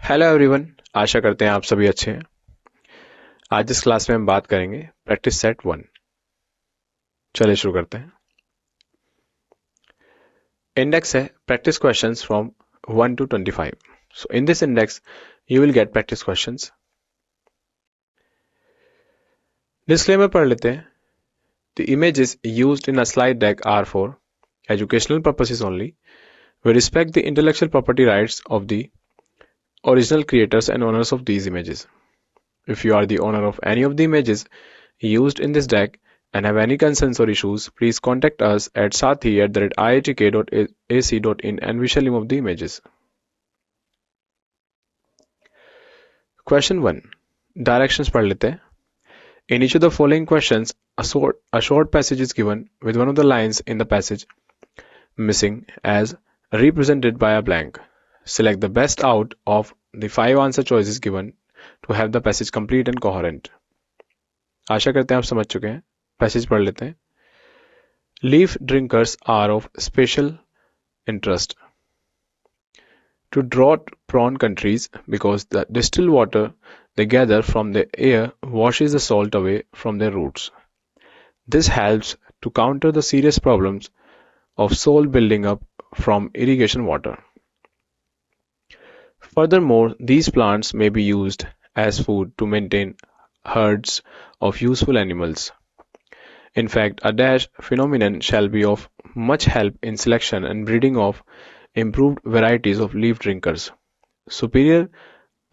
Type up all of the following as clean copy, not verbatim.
Hello everyone. आशा करते हैं आप सभी अच्छे हैं। आज इस क्लास में हम बात करेंगे प्रैक्टिस सेट 1। चलिए शुरू करते हैं। इंडेक्स है practice questions from 1 to 25। So in this index you will get practice questions. Disclaimer पढ़ लेते हैं। The images used in a slide deck are for educational purposes only. We respect the intellectual property rights of the original creators and owners of these images. If you are the owner of any of the images used in this deck and have any concerns or issues, please contact us at sathi@iitk.ac.in and we shall remove the images. Question 1. Directions पढ़ लेते हैं. In each of the following questions, a short passage is given with one of the lines in the passage missing as represented by a blank. Select the best out of the 5 answer choices given to have the passage complete and coherent. आशा करते हैं आप समझ चुके हैं. Passage पढ़ लेते हैं. Leaf drinkers are of special interest to drought-prone countries because the distilled water they gather from the air washes the salt away from their roots. This helps to counter the serious problems of salt building up from irrigation water. Furthermore, these plants may be used as food to maintain herds of useful animals. In fact, a dash phenomenon shall be of much help in selection and breeding of improved varieties of leaf drinkers. Superior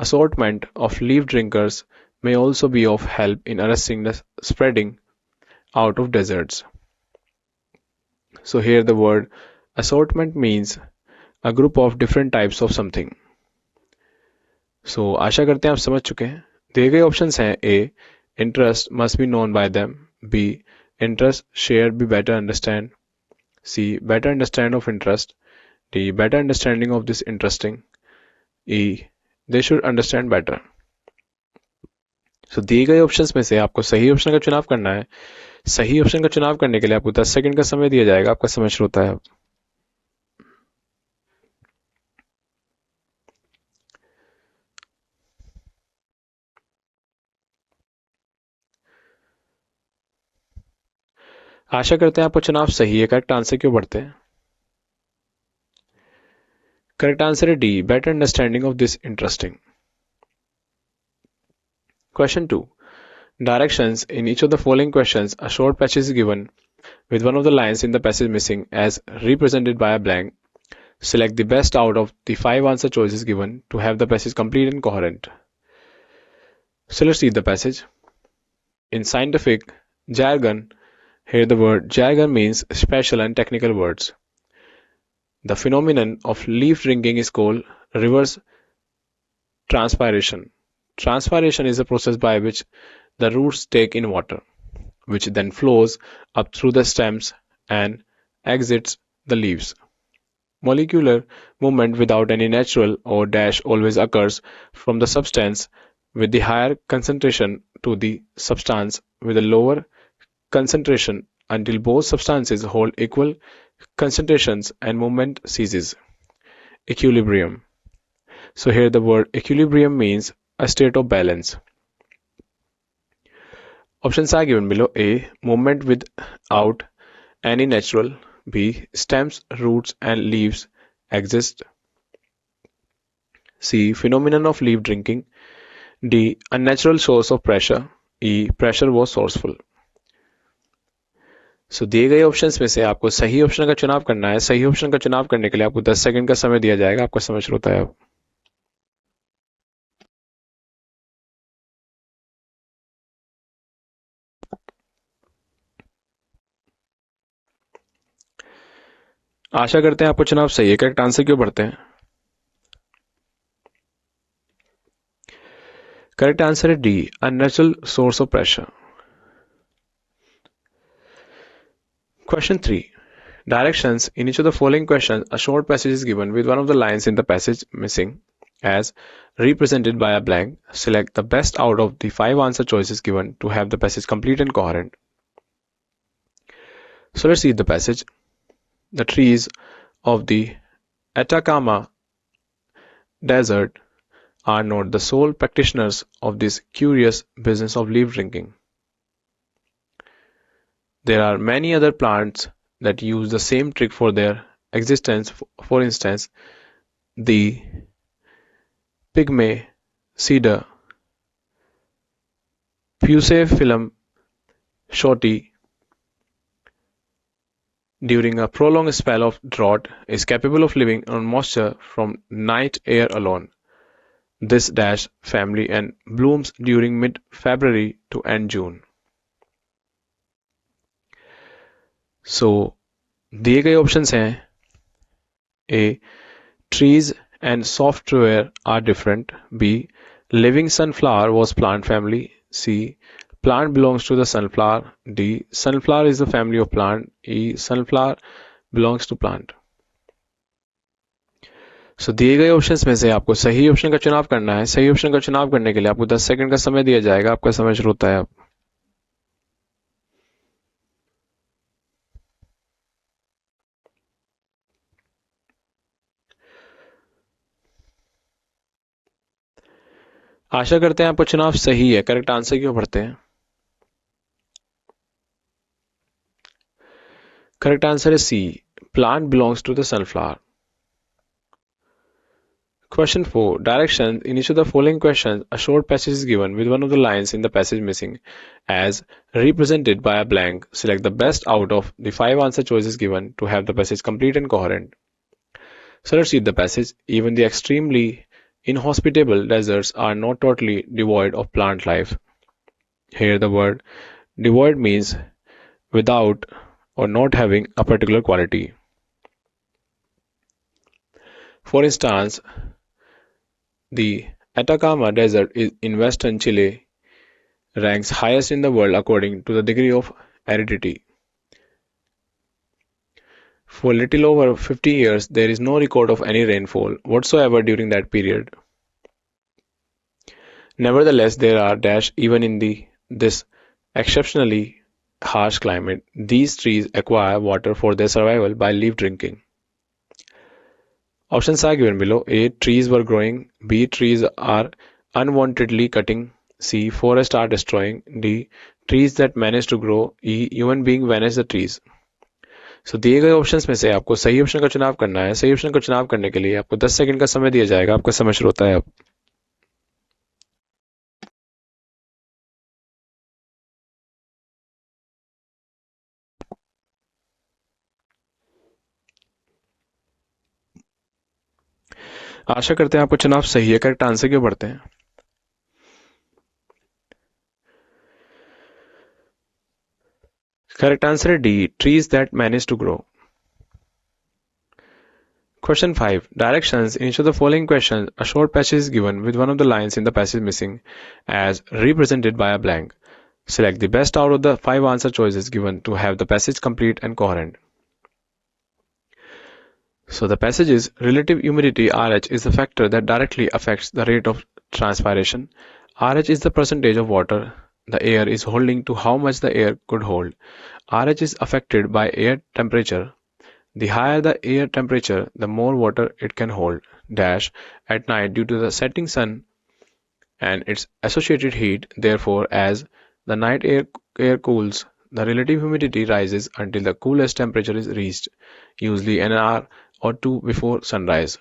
assortment of leaf drinkers may also be of help in arresting the spreading out of deserts. So here the word assortment means a group of different types of something. So आशा करते हैं आप समझ चुके हैं. दिए गए options हैं. A. Interest must be known by them. B. Interest shared be better understand. C. Better understand of interest. D. Better understanding of this interesting. E. They should understand better. So दिए गए options में से आपको सही option का चुनाव करना है. सही ऑप्शन का चुनाव करने के लिए आपको 10 सेकंड का समय दिया जाएगा. आपका समय शुरू होता है अब. आशा करते हैं आपका चुनाव सही है. करेक्ट आंसर क्यों बढ़ते हैं. करेक्ट आंसर है D. Better understanding of this interesting. Question 2. Directions. In each of the following questions, a short passage is given with one of the lines in the passage missing as represented by a blank. Select the best out of the 5 answer choices given to have the passage complete and coherent. So let's read the passage. In scientific jargon, here the word jargon means special and technical words. The phenomenon of leaf drinking is called reverse transpiration. Transpiration is a process by which the roots take in water, which then flows up through the stems and exits the leaves. Molecular movement without any natural or dash always occurs from the substance with the higher concentration to the substance with the lower concentration until both substances hold equal concentrations and movement ceases. Equilibrium. So here the word equilibrium means a state of balance. Options are given below. A. Movement without any natural. B. Stems, roots and leaves exist. C. Phenomenon of leaf drinking. D. A natural source of pressure. E. Pressure was sourceful. So दिए गए options में से आपको सही option का चुनाव करना है. सही ऑप्शन का चुनाव करने के लिए आपको 10 सेकंड का समय दिया जाएगा. आपका समय शुरू होता है अब. आशा करते हैं आपको चुनाव सही है. करेक्ट आंसर क्यों बढ़ते हैं. करेक्ट आंसर है D. Unnatural source of pressure. Question 3. Directions. In each of the following questions, a short passage is given with one of the lines in the passage missing as represented by a blank. Select the best out of the 5 answer choices given to have the passage complete and coherent. So let's read the passage. The trees of the Atacama Desert are not the sole practitioners of this curious business of leaf drinking. There are many other plants that use the same trick for their existence. For instance, the pygmy cedar, Fusaephyllum shorti, during a prolonged spell of drought, is capable of living on moisture from night air alone. This dash family and blooms during mid-February to end June. So दिए गए options हैं A. Trees and software are different. B. Living sunflower was plant family. C. Plant belongs to the sunflower. D. Sunflower is the family of plant. E. Sunflower belongs to plant. सो दिए गए options में से आपको सही option का चुनाव करना है। सही ऑप्शन का चुनाव करने के लिए आपको 10 सेकंड का समय दिया जाएगा। आपका समय शुरू होता है अब। आशा करते हैं आपका चुनाव सही है। करेक्ट आंसर क्यों पढ़ते हैं? करेक्ट आंसर है C, plant belongs to the sunflower. Question 4. Directions. In each of the following questions, a short passage is given with one of the lines in the passage missing, as represented by a blank. Select the best out of the 5 answer choices given to have the passage complete and coherent. So let's read the passage. Even the extremely inhospitable deserts are not totally devoid of plant life. Here the word devoid means without or not having a particular quality. For instance, the Atacama Desert in western Chile ranks highest in the world according to the degree of aridity. For little over 50 years, there is no record of any rainfall whatsoever during that period. Nevertheless, there are dash even in this exceptionally harsh climate. These trees acquire water for their survival by leaf drinking. Options are given below. A. Trees were growing. B. Trees are unwantedly cutting. C. Forests are destroying. D. Trees that manage to grow. E. Human being vanish the trees. So दिए गए options में से आपको सही option का चुनाव करना है। सही ऑप्शन का चुनाव करने के लिए आपको 10 सेकंड का समय दिया जाएगा। आपका समय शुरू होता है अब। आशा करते हैं आपको चुनाव सही है। करेक्ट आंसर क्यों पढ़ते हैं? Correct answer is D. Trees that manage to grow. Question 5. Directions. In each of the following questions, a short passage is given with one of the lines in the passage missing, as represented by a blank. Select the best out of the 5 answer choices given to have the passage complete and coherent. So the passage is relative humidity RH is the factor that directly affects the rate of transpiration. RH is the percentage of water the air is holding to how much the air could hold. RH is affected by air temperature. The higher the air temperature, the more water it can hold. Dash at night due to the setting sun and its associated heat. Therefore, as the night air cools, the relative humidity rises until the coolest temperature is reached, usually an hour or two before sunrise.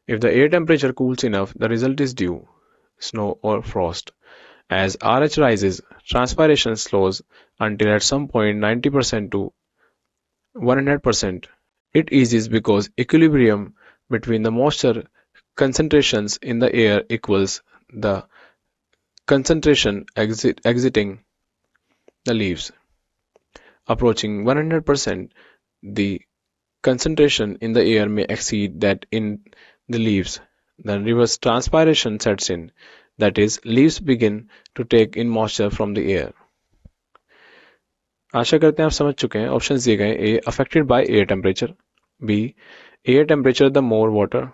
If the air temperature cools enough, the result is dew, snow or frost. As RH rises, transpiration slows until at some point 90% to 100%. It eases because equilibrium between the moisture concentrations in the air equals the concentration exiting the leaves. Approaching 100%, the concentration in the air may exceed that in the leaves. The reverse transpiration sets in. That is, leaves begin to take in moisture from the air. आशा करते हैं आप समझ चुके हैं। Options दिए गए। A. Affected by air temperature. B. Air temperature the more water.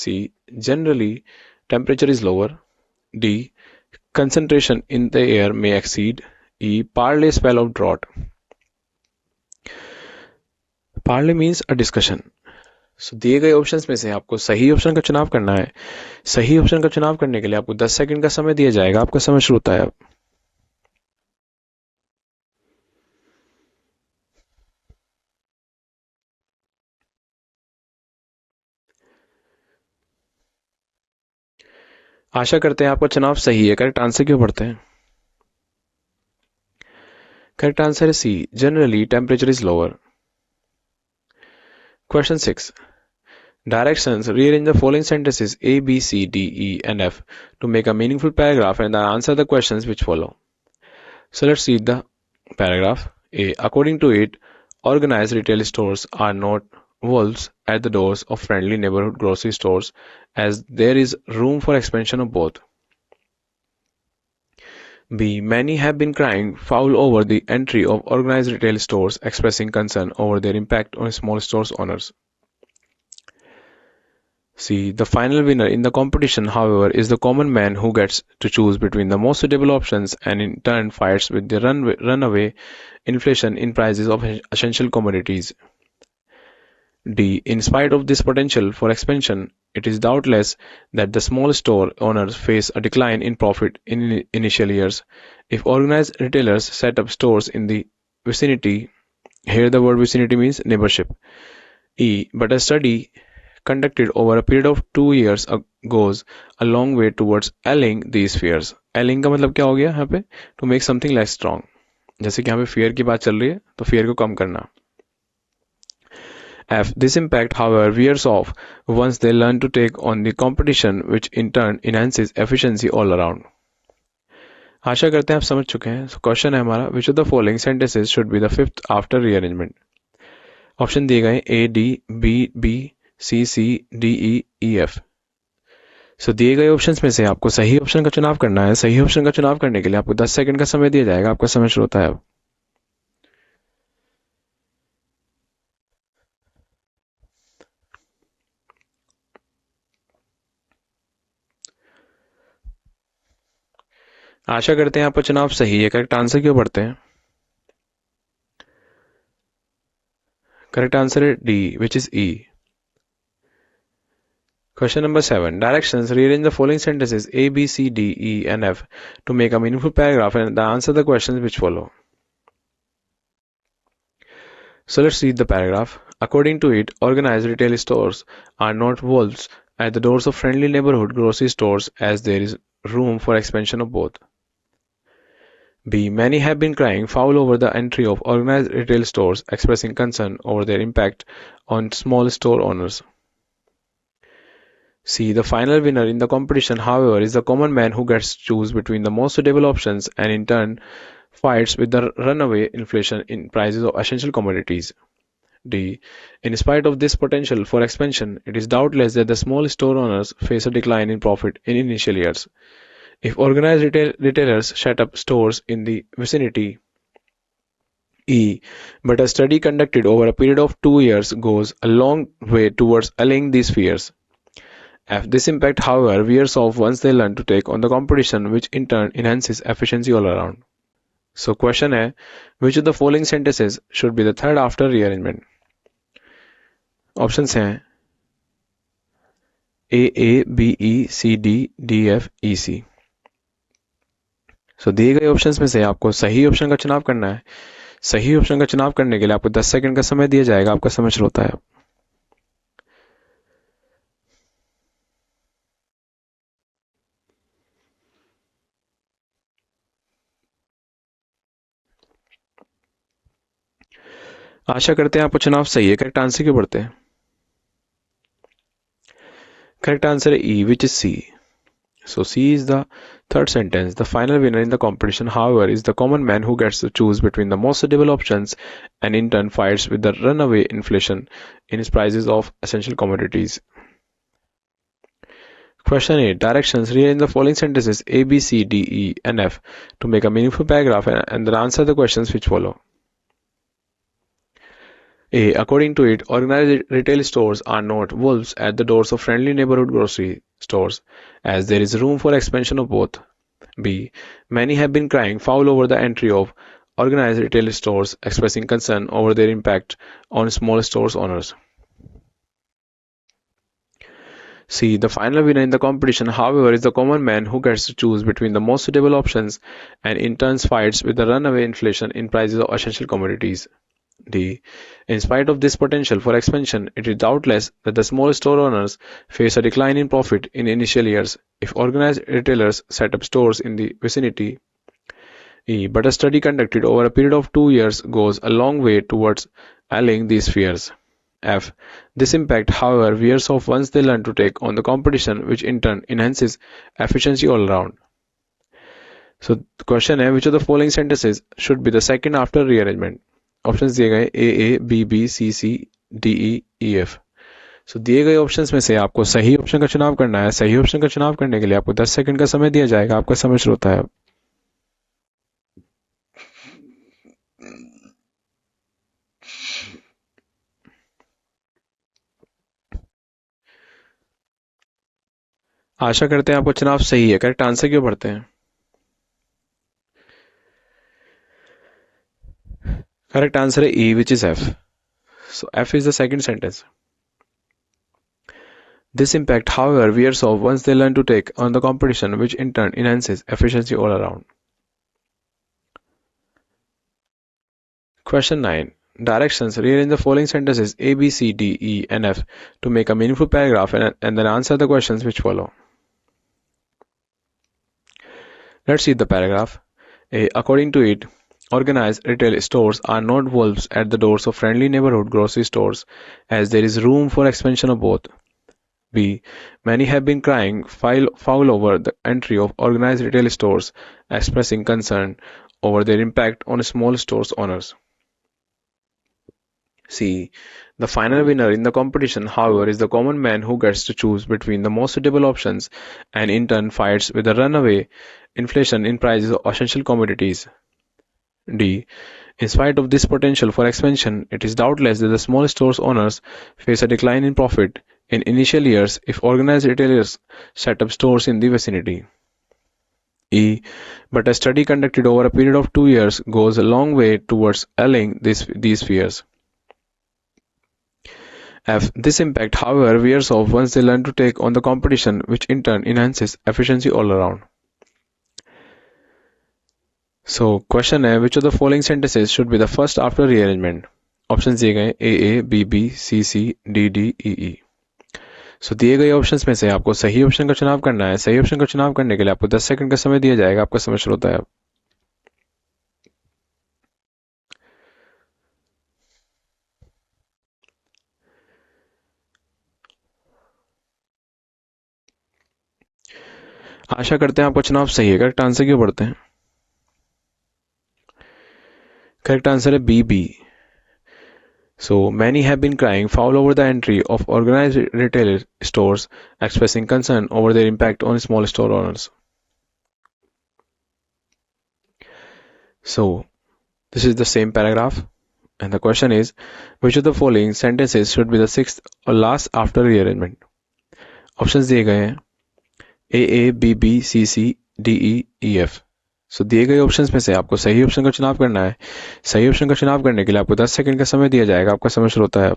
C. Generally temperature is lower. D. concentration in the air may exceed. E. Parley spell of drought. Parley means a discussion. सो दिए गए options में से आपको सही option का चुनाव करना है। सही ऑप्शन का चुनाव करने के लिए आपको 10 सेकंड का समय दिया जाएगा। आपका समय शुरू होता है अब। आशा करते हैं आपका चुनाव सही है। करेक्ट आंसर क्यों पढ़ते हैं? करेक्ट आंसर है C, generally temperature is lower. Question 6, directions: rearrange the following sentences A, B, C, D, E, and F to make a meaningful paragraph and answer the questions which follow. So let's read the paragraph. A. According to it, organized retail stores are not wolves at the doors of friendly neighborhood grocery stores, as there is room for expansion of both. B. Many have been crying foul over the entry of organized retail stores, expressing concern over their impact on small stores owners. C. The final winner in the competition, however, is the common man who gets to choose between the most suitable options and in turn fights with the runaway inflation in prices of essential commodities. D. In spite of this potential for expansion, it is doubtless that the small store owners face a decline in profit in initial years. If organized retailers set up stores in the vicinity, here the word vicinity means neighborship. E. But a study conducted over a period of 2 years goes a long way towards allaying these fears. Allaying का मतलब क्या हो गया यहाँ पे? To make something less strong. जैसे कि यहाँ पे fear की बात चल रही है तो fear को कम करना. F. This impact, however, wears off once they learn to take on the competition, which in turn enhances efficiency all around. आशा करते हैं आप समझ चुके हैं. So क्वेश्चन है हमारा, which of the following sentences should be the fifth after rearrangement? Option दिए गए A, D, B, B, C, C, D, E, E, F. सो दिए गए ऑप्शंस में से आपको सही ऑप्शन का चुनाव करना है। सही ऑप्शन का चुनाव करने के लिए आपको 10 सेकंड का समय दिया जाएगा। आपका समय शुरू होता है अब। आशा करते हैं आपका चुनाव सही है। करेक्ट आंसर क्यों पढ़ते हैं? करेक्ट आंसर है D, which is E. Question number 7. Directions: rearrange the following sentences A, B, C, D, E, and F to make a meaningful paragraph and answer the questions which follow. So let's read the paragraph. According to it, organized retail stores are not wolves at the doors of friendly neighborhood grocery stores, as there is room for expansion of both. B. Many have been crying foul over the entry of organized retail stores, expressing concern over their impact on small store owners. C. The final winner in the competition, however, is the common man who gets to choose between the most suitable options and in turn fights with the runaway inflation in prices of essential commodities. D. In spite of this potential for expansion, it is doubtless that the small store owners face a decline in profit in initial years. If organized retailers set up stores in the vicinity, E. But a study conducted over a period of 2 years goes a long way towards allaying these fears. F. This impact, however, wears off once they learn to take on the competition, which in turn enhances efficiency all around. So question है, which of the following sentences should be the third after rearrangement? Options हैं A, B, E, C, D, D, F, E, C. So दिए गए options में से आपको सही option का चुनाव करना है। सही ऑप्शन का चुनाव करने के लिए आपको 10 सेकंड का समय दिया जाएगा। आपका समय शुरू होता है। आशा करते हैं आपको चुनाव सही है। करेक्ट आंसर क्यों पढ़ते हैं? करेक्ट आंसर है E, which is C. So C is the third sentence. The final winner in the competition, however, is the common man who gets to choose between the most suitable options and in turn fights with the runaway inflation in his prices of essential commodities. Question 8. Directions: rearrange the following sentences A, B, C, D, E, and F to make a meaningful paragraph and then answer the questions which follow. A. According to it, organized retail stores are not wolves at the doors of friendly neighborhood grocery stores, as there is room for expansion of both. B. Many have been crying foul over the entry of organized retail stores, expressing concern over their impact on small stores owners. See, the final winner in the competition, however, is the common man who gets to choose between the most suitable options and in turn fights with the runaway inflation in prices of essential commodities. D. In spite of this potential for expansion, it is doubtless that the small store owners face a decline in profit in initial years if organized retailers set up stores in the vicinity. E. But a study conducted over a period of 2 years goes a long way towards allaying these fears. F. This impact, however, wears off once they learn to take on the competition, which in turn enhances efficiency all around. So the question है, which of the following sentences should be the second after rearrangement? Options दिए गए A B B C D E F. So दिए गए options में से आपको सही option का चुनाव करना है. सही ऑप्शन का चुनाव करने के लिए आपको 10 सेकंड का समय दिया जाएगा. आपका समय शुरू होता है. आशा करते हैं आपको चुनाव सही है. करेक्ट आंसर क्यों पढ़ते हैं? करेक्ट आंसर है E, which is F. So F is the second sentence. This impact, however, wears off once they learn to take on the competition, which in turn enhances efficiency all around. Question 9. Directions. Rearrange the following sentences A, B, C, D, E, and F to make a meaningful paragraph and then answer the questions which follow. Let's read the paragraph. A. According to it, organized retail stores are not wolves at the doors of friendly neighborhood grocery stores, as there is room for expansion of both. B. Many have been crying foul over the entry of organized retail stores, expressing concern over their impact on small stores owners. C. The final winner in the competition, however, is the common man who gets to choose between the most suitable options and in turn fights with the runaway inflation in prices of essential commodities. D. In spite of this potential for expansion, it is doubtless that the small stores owners face a decline in profit in initial years if organized retailers set up stores in the vicinity. E. But a study conducted over a period of 2 years goes a long way towards allaying these fears. F. This impact, however, wears off once they learn to take on the competition, which in turn enhances efficiency all around. So, question है, which of the following sentences should be the first after rearrangement? Options दिए गए A, B, B, C, D, E. सो दिए गए options में से आपको सही option का चुनाव करना है. सही ऑप्शन का चुनाव करने के लिए आपको 10 सेकंड का समय दिया जाएगा. आपका समय शुरू होता है. आशा करते हैं आपका चुनाव सही है. करेक्ट आंसर क्यों पढ़ते हैं? करेक्ट आंसर है B B. So many have been crying foul over the entry of organized retail stores, expressing concern over their impact on small store owners. So this is the same paragraph, and the question is, which of the following sentences should be the sixth or last after rearrangement? Options दिए गए हैं A, B, B, C, D, E, F. सो दिए गए options में से आपको सही option का चुनाव करना है. सही ऑप्शन का चुनाव करने के लिए आपको 10 सेकंड का समय दिया जाएगा. आपका समय शुरू होता है.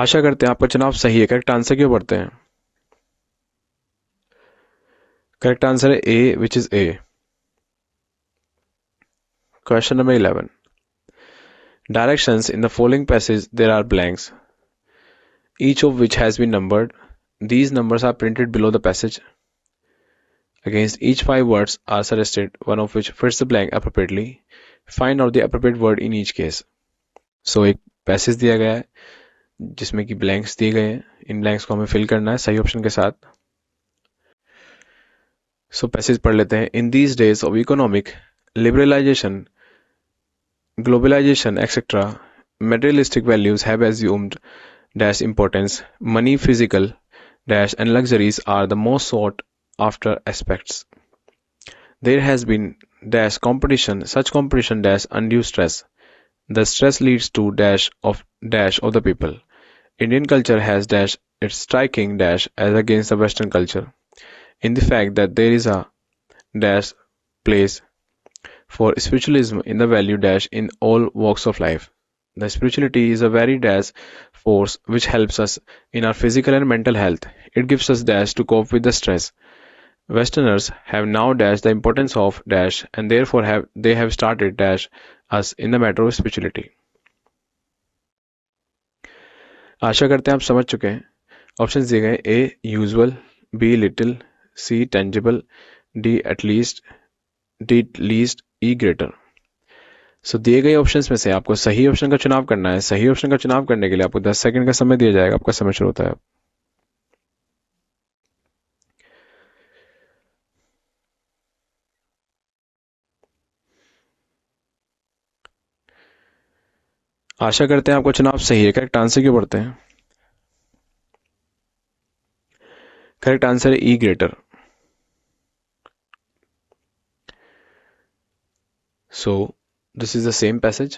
आशा करते हैं आपका चुनाव सही है. करेक्ट आंसर क्यों पढ़ते हैं? करेक्ट आंसर है A, which is A. Question number 11. Directions. In the following passage there are blanks, each of which has been numbered. These numbers are printed below the passage. Against each 5 words are suggested, one of which fits the blank appropriately. Find out the appropriate word in each case. So एक passage दिया गया है जिसमें कि blanks दिए गए हैं. इन blanks को हमें फिल करना है सही ऑप्शन के साथ. सो पैसेज पढ़ लेते हैं. In these days of economic liberalization, globalization, etc., materialistic values have assumed dash importance. Money, physical dash, and luxuries are the most sought after aspects. There has been dash competition, such competition dash undue stress. The stress leads to dash of the people. Indian culture has dash its striking dash as against the Western culture. in the fact that there is a dash place for spiritualism in the value dash in all walks of life. The spirituality is a very dash force which helps us in our physical and mental health. It gives us dash to cope with the stress. Westerners have now dashed the importance of dash and therefore have started dash us in the matter of spirituality. आशा करते हैं आप समझ चुके हैं. Options दिए गए A usual, B little, C tangible, D at least, D least, E greater. So दिए गए ऑप्शंस में से आपको सही ऑप्शन का चुनाव करना है. सही ऑप्शन का चुनाव करने के लिए आपको 10 सेकंड का समय दिया जाएगा. आपका समय शुरू होता है. आशा करते हैं आपका चुनाव सही है. करेक्ट आंसर क्यों पढ़ते हैं? करेक्ट आंसर है ई greater. So this is the same passage.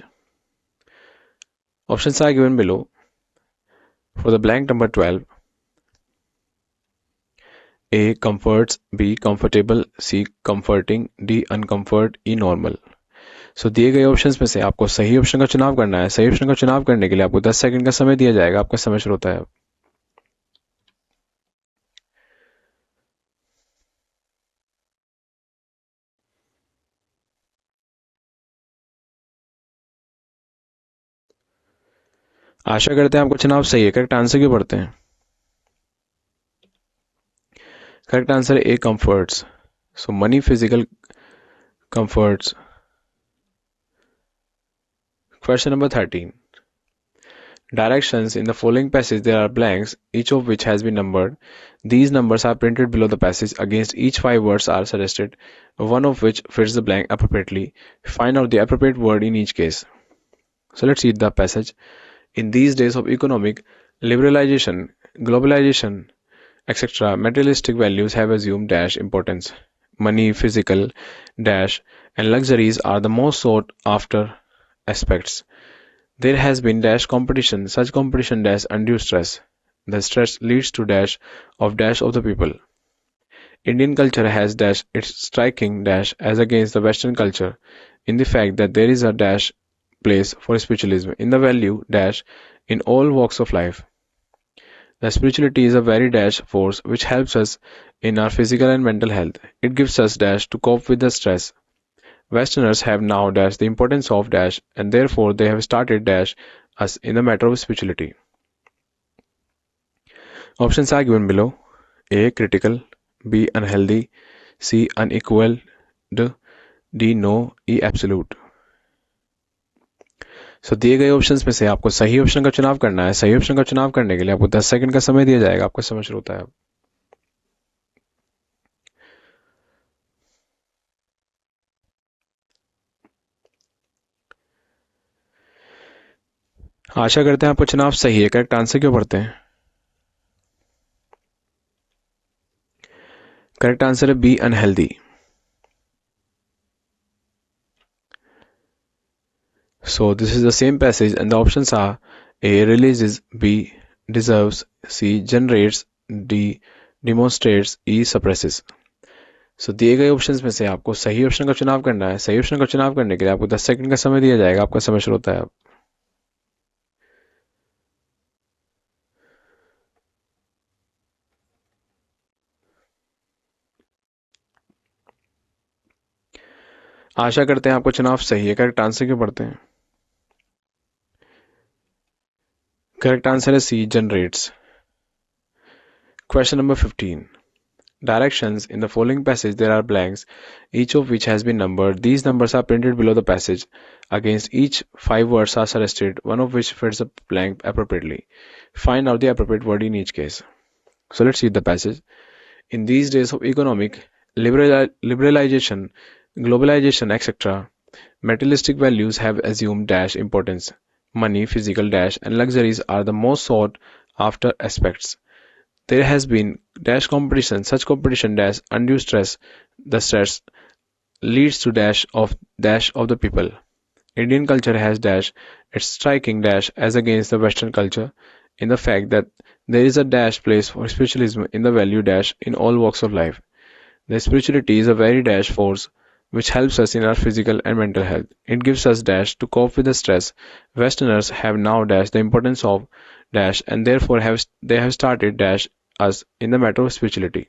Options are given below. For the blank number 12, A comforts, B comfortable, C comforting, D uncomfort, E normal. So दिए गए ऑप्शंस में से आपको सही ऑप्शन का चुनाव करना है. सही ऑप्शन का चुनाव करने के लिए आपको 10 सेकंड का समय दिया जाएगा. आपका समय शुरू होता है. आशा करते हैं आपका चुनाव सही है. करेक्ट आंसर क्यों पढ़ते हैं? करेक्ट आंसर है A comforts. So money, physical comforts. Question number 13. Directions. In the following passage there are blanks, each of which has been numbered. These numbers are printed below the passage. Against each 5 words are suggested, one of which fits the blank appropriately. Find out the appropriate word in each case. So let's read the passage. In these days of economic liberalization, globalization, etc., materialistic values have assumed dash importance. Money, physical, dash, and luxuries are the most sought after aspects. There has been dash competition. Such competition dash undue stress. The stress leads to dash of the people. Indian culture has dash its striking dash as against the Western culture in the fact that there is a dash place for spiritualism in the value dash in all walks of life. The spirituality is a very dash force which helps us in our physical and mental health. It gives us dash to cope with the stress. Westerners have now dash the importance of dash and therefore they have started dash us in the matter of spirituality. Options are given below. A. Critical, B. Unhealthy, C. Unequal, D. No, E. Absolute. सो दिए गए options में से आपको सही option का चुनाव करना है. सही ऑप्शन का चुनाव करने के लिए आपको 10 सेकंड का समय दिया जाएगा. आपका समय शुरू होता है. आशा करते हैं आपका चुनाव सही है. करेक्ट आंसर क्यों पढ़ते हैं? करेक्ट आंसर है B unhealthy. So this is the same passage and the options are A. Releases, B. Deserves, C. Generates, D. Demonstrates, E. Suppresses. So दिए गए ऑप्शंस में से आपको सही ऑप्शन का चुनाव करना है. सही ऑप्शन का चुनाव करने के लिए आपको 10 सेकंड का समय दिया जाएगा. आपका समय शुरू होता है. आशा करते हैं आपका चुनाव सही है. करेक्ट आंसर क्यों पढ़ते हैं? करेक्ट आंसर है सी. Generates. Question number 15. Directions. In the following passage there are blanks, each of which has been numbered. These numbers are printed below the passage. Against each 5 words are suggested, one of which fits the blank appropriately. Find out the appropriate word in each case. So let's read the passage. In these days of economic liberalization, globalization, etc., materialistic values have assumed dash importance. Money, physical dash, and luxuries are the most sought after aspects. There has been dash competition. Such competition dash undue stress. The stress leads to dash of the people. Indian culture has dash its striking dash as against the Western culture in the fact that there is a dash place for spiritualism in the value dash in all walks of life. The spirituality is a very dash force which helps us in our physical and mental health. It gives us dash to cope with the stress. Westerners have now dash the importance of dash and therefore they have started dash us in the matter of spirituality.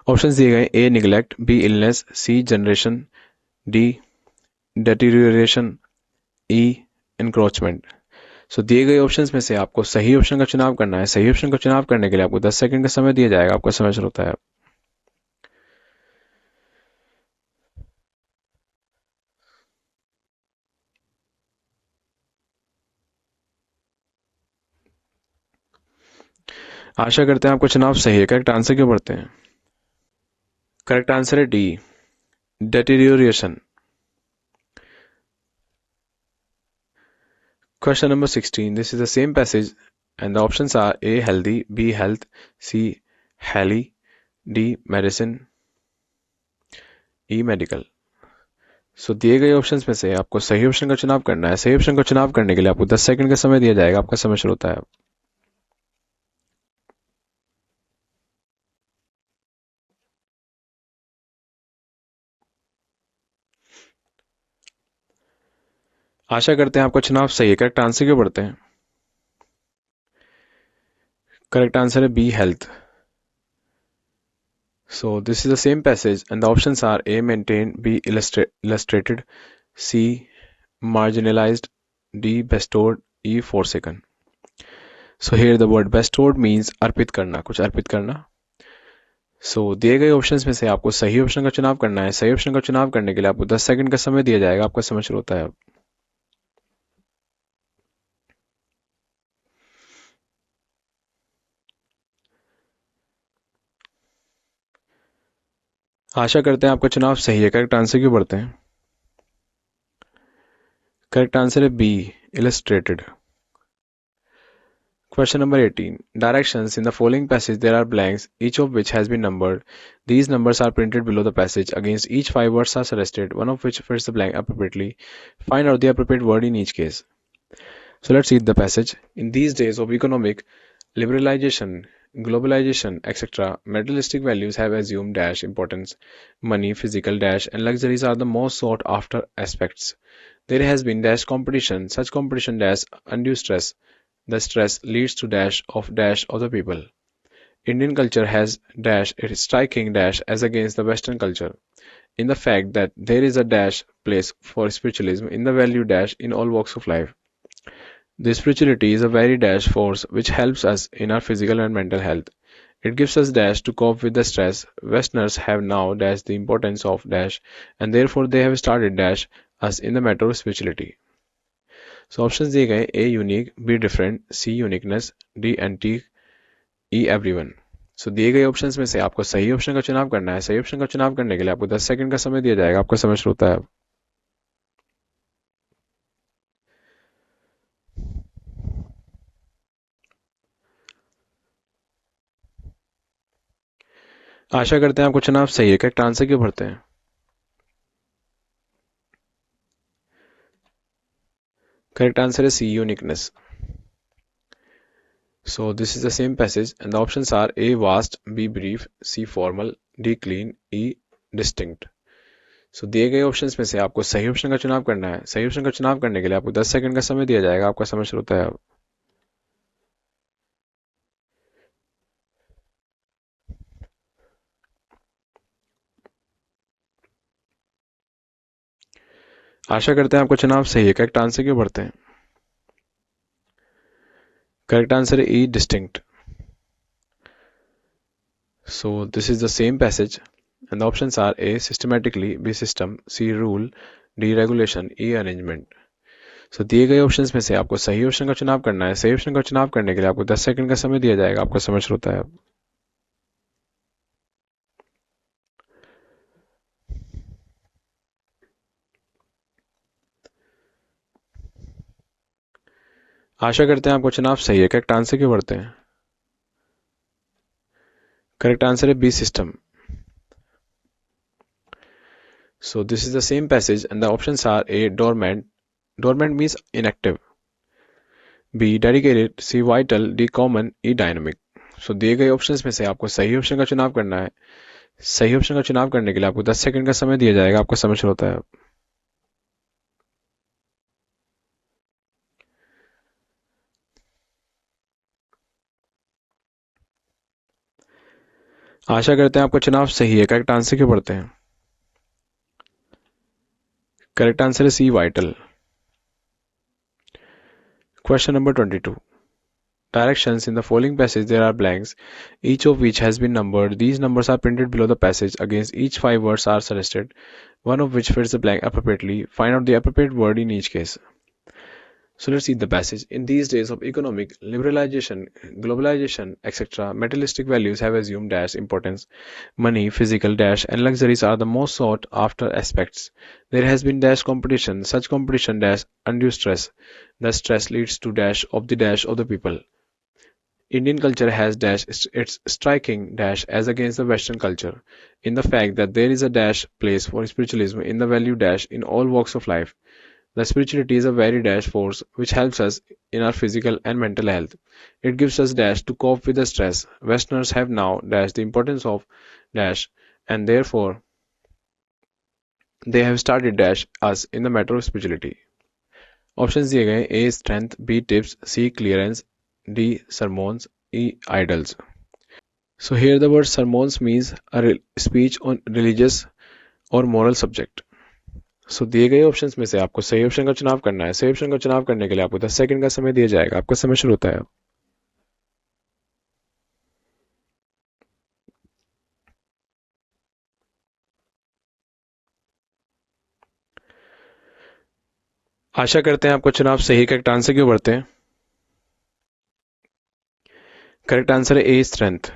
Options दिए गए ए neglect, B illness, सी generation, D डेटीरियोरेशन, ई encroachment. सो दिए गए options में से आपको सही option का चुनाव करना है। सही ऑप्शन का चुनाव करने के लिए आपको 10 सेकंड का समय दिया जाएगा। आपका समय शुरू होता है। आशा करते हैं आपका चुनाव सही है। करेक्ट आंसर क्यों पढ़ते हैं? करेक्ट आंसर है D डेटीरियोरेशन। Question number 16. This is the same passage and the options are A. Healthy, B. Health, C. Hally, D. Medicine, E. Medical. So दिए गए ऑप्शंस में से आपको सही ऑप्शन का चुनाव करना है। सही ऑप्शन का चुनाव करने के लिए आपको 10 सेकंड का समय दिया जाएगा। आपका समय शुरू होता है। आशा करते हैं आपका चुनाव सही है। करेक्ट आंसर क्यों पढ़ते हैं? करेक्ट आंसर है B health. So this is the same passage and the options are A. Maintained, B. Illustrated, C. Marginalized, D. Bestowed, E. Forsaken. So here the word bestowed means अर्पित करना, कुछ अर्पित करना। So दिए गए options में से आपको सही ऑप्शन का चुनाव करना है। सही ऑप्शन का चुनाव करने के लिए आपको 10 सेकंड का समय दिया जाएगा। आपका समय शुरू होता है अब। आशा करते हैं आपका चुनाव सही है। करेक्ट आंसर क्यों पढ़ते हैं? करेक्ट आंसर है B illustrated. Question number 18. Directions. In the following passage there are blanks, each of which has been numbered. These numbers are printed below the passage. Against each 5 words are suggested, one of which fits the blank appropriately. Find out the appropriate word in each case. So let's read the passage. In these days of economic liberalization, globalization, etc., materialistic values have assumed dash importance. Money, physical dash, and luxuries are the most sought after aspects. There has been dash competition. Such competition dash undue stress. The stress leads to dash of the people. Indian culture has dash its striking dash as against the Western culture, in the fact that there is a dash place for spiritualism in the value dash in all walks of life. The spirituality is a very dash force which helps us in our physical and mental health. It gives us dash to cope with the stress. Westerners have now dash the importance of dash and therefore they have started dash us in the matter of spirituality. So options दिए गए A unique, B different, C uniqueness, D antique, E everyone. So दिए गए options में से आपको सही option का चुनाव करना है। सही ऑप्शन का चुनाव करने के लिए आपको 10 सेकंड का समय दिया जाएगा। आपका समय शुरू होता है अब। आशा करते हैं आपको चुनाव सही है। करेक्ट आंसर क्यों भरते हैं? करेक्ट आंसर है सी uniqueness. So this is the same passage and the options are A vast, B brief, C formal, D clean, E distinct. So दिए गए ऑप्शंस में से आपको सही ऑप्शन का चुनाव करना है। सही ऑप्शन का चुनाव करने के लिए आपको 10 सेकंड का समय दिया जाएगा। आपका समय शुरू होता है अब। आशा करते हैं आपका चुनाव सही है। करेक्ट आंसर क्यों भरते हैं? Correct answer is E distinct. So this is the same passage and the options are A systematically, B system, C rule, D regulation, E arrangement. So दिए गए ऑप्शंस में से आपको सही ऑप्शन का चुनाव करना है। सही ऑप्शन का चुनाव करने के लिए आपको 10 सेकंड का समय दिया जाएगा। आपका समय शुरू होता है अब। आशा करते हैं आपको चुनाव सही है। करेक्ट आंसर क्यों बढ़ते हैं? करेक्ट आंसर है B system. So this is the same passage and the options are A dormant. Dormant means inactive. B dedicated, C vital, D common, E dynamic. सो दिए गए ऑप्शंस में से आपको सही ऑप्शन का चुनाव करना है। सही ऑप्शन का चुनाव करने के लिए आपको 10 सेकंड का समय दिया जाएगा। आपका समय शुरू होता है। आशा करते हैं आपका चुनाव सही है। करेक्ट आंसर क्यों पढ़ते हैं? करेक्ट आंसर है C, vital. Question number 22. Directions: in the following passage there are blanks, each of which has been numbered. These numbers are printed below the passage. Against each five words are suggested, one of which fits the blank appropriately. Find out the appropriate word in each case. So let's see the passage. In these days of economic liberalization, globalization, etc., materialistic values have assumed dash importance. Money, physical dash, and luxuries are the most sought after aspects. There has been dash competition. Such competition dash undue stress. The stress leads to dash of the people. Indian culture has dash its striking dash as against the Western culture in the fact that there is a dash place for spiritualism in the value dash in all walks of life. The spirituality is a very dash force which helps us in our physical and mental health. It gives us dash to cope with the stress. Westerners have now dash the importance of dash and therefore they have started dash us in the matter of spirituality. Options दिए गए: A strength, B tips, C clearance, D sermons, E idols. So here the word sermons means a speech on religious or moral subject. So दिए गए options में से आपको सही option का चुनाव करना है। सही ऑप्शन का चुनाव करने के लिए आपको 10 सेकंड का समय दिया जाएगा। आपका समय शुरू होता है। आशा करते हैं आपका चुनाव सही। करेक्ट आंसर क्यों बढ़ते हैं? करेक्ट आंसर है a strength.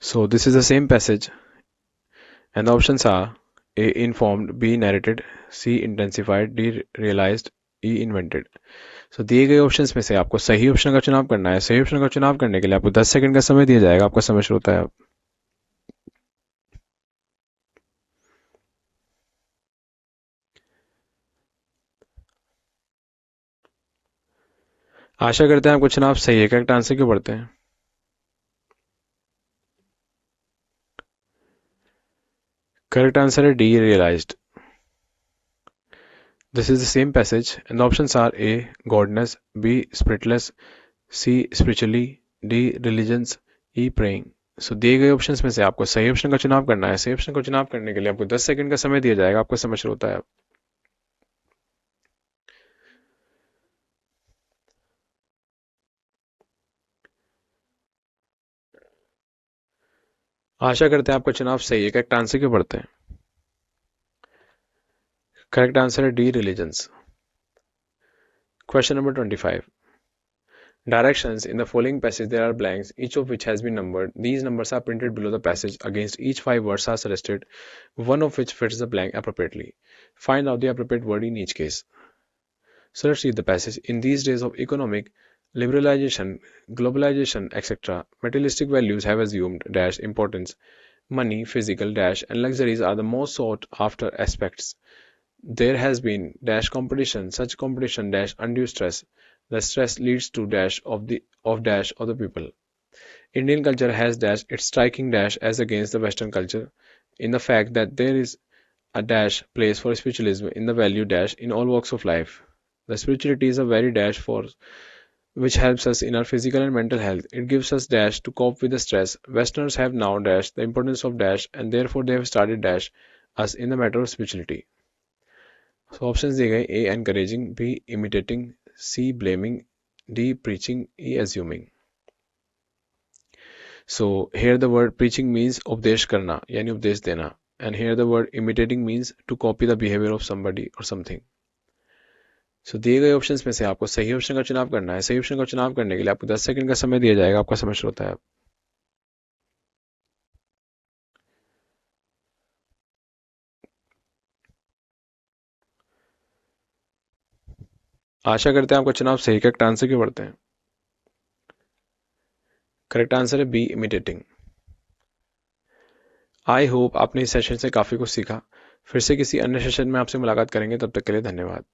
So this is the same passage and the options are A informed, B narrated, C intensified, D realized, E invented. So दिए गए ऑप्शंस में से आपको सही ऑप्शन का चुनाव करना है। सही ऑप्शन का चुनाव करने के लिए आपको 10 सेकंड का समय दिया जाएगा। आपका समय शुरू होता है। आशा करते हैं आपको चुनाव सही है। करेक्ट आंसर क्यों पढ़ते हैं? करेक्ट आंसर है D realized. This is the same passage and the options are A godness, B spiritless, C spiritually, D religions, E praying. So दिए गए ऑप्शंस में से आपको सही ऑप्शन का चुनाव करना है। सही ऑप्शन का चुनाव करने के लिए आपको 10 सेकंड का समय दिया जाएगा। आपका समय शुरू होता है। आशा करते हैं आपका चुनाव सही है। करेक्ट आंसर क्यों पढ़ते हैं? करेक्ट आंसर है D religions. Question number 25. Directions: in the following passage there are blanks, each of which has been numbered. These numbers are printed below the passage. Against each five words are suggested, one of which fits the blank appropriately. Find out the appropriate word in each case. So let's read the passage. In these days of economic liberalization, globalization, etc., materialistic values have assumed dash importance. Money, physical dash, and luxuries are the most sought after aspects. There has been dash competition. Such competition dash undue stress. The stress leads to dash of the people. Indian culture has dash its striking dash as against the Western culture in the fact that there is a dash place for spiritualism in the value dash in all walks of life. The spirituality is a very dash force which helps us in our physical and mental health. It gives us dash to cope with the stress. Westerners have now dash the importance of dash and therefore they have started dash us in the matter of spirituality. So options दिए गए: A encouraging, B imitating, C blaming, D preaching, E assuming. So here the word preaching means उपदेश करना यानी उपदेश देना, and here the word imitating means to copy the behavior of somebody or something. So दिए गए options में से आपको सही ऑप्शन का चुनाव करना है। सही ऑप्शन का चुनाव करने के लिए आपको 10 सेकंड का समय दिया जाएगा। आपका समय शुरू होता है। आशा करते हैं आपका चुनाव सही। करेक्ट आंसर क्यों पढ़ते हैं? करेक्ट आंसर है बी इमिटेटिंग। आई होप आपने इस सेशन से काफ़ी कुछ सीखा। फिर से किसी अन्य सेशन में आपसे मुलाकात करेंगे। तब तक के लिए धन्यवाद।